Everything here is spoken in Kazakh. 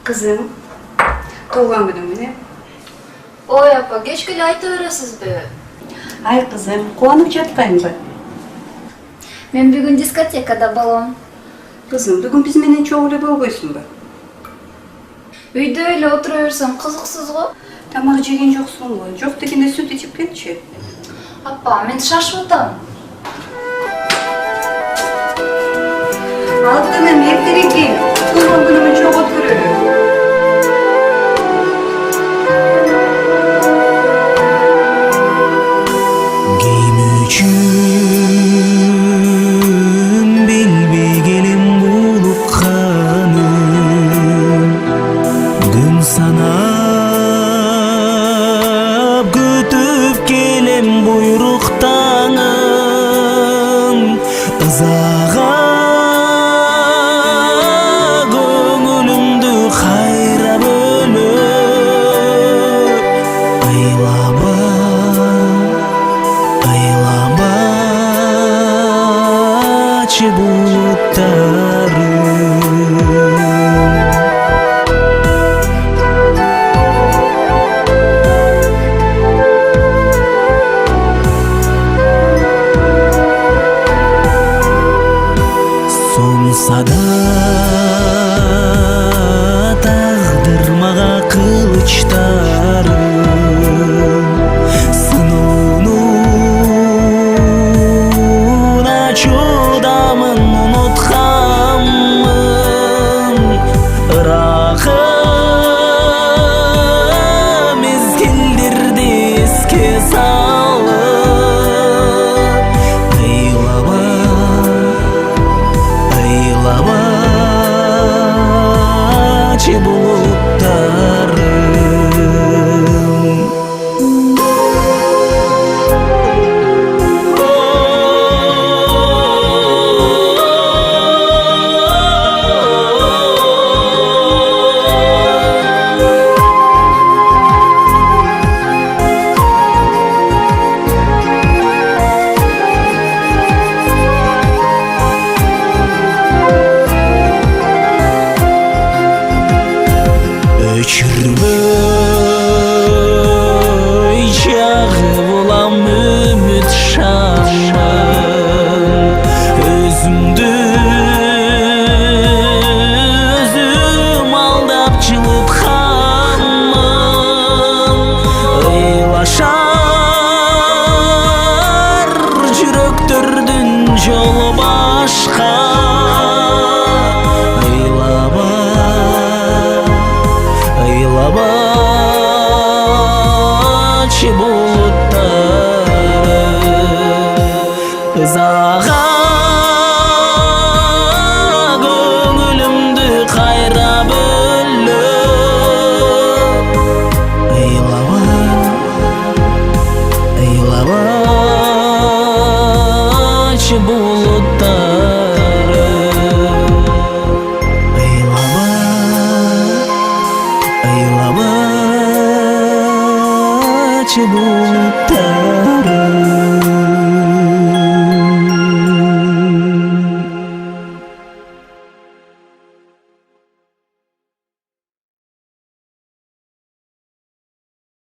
Kızım, tuğan günüm ne? Ой, апа, кечке айта бересизби? Ay kızım, kuanıp жатпаймынбы? Мен бүгүн дискотекада болом. Kızım, bugün biz menen çoğu ele bolboysunбу? Үйдө эле отура берсем кызыксыз го. Тамак жеген жоксуңбу? Жок дегенде сүт ичип кетчи. Апа, мен шашып атам. Алып мен эртерээк кел. Туган күнүмүн чогуу өткөрөлү. Bilbegелем бulup каным күн санап күтүп келем буйруктанын ызага көңүлүмдү кайра бөлөп aylamачы булуттарым. Сонса да тагдыр мага кылычтарын сыноонун ачуудамын унутканмын. Ыракы мезгилдерди эске салып aylamачы булуттарым. Өчүрбөй чагып улам үмүт шамын, өзүмдү өзүм алдап жылып ханмын. Ыйлашар жүрөктөрдүн жолу башка. Aylamачы булуттарым ызага көңүлүмдү кайра бөлөп aylamачы булуттарым.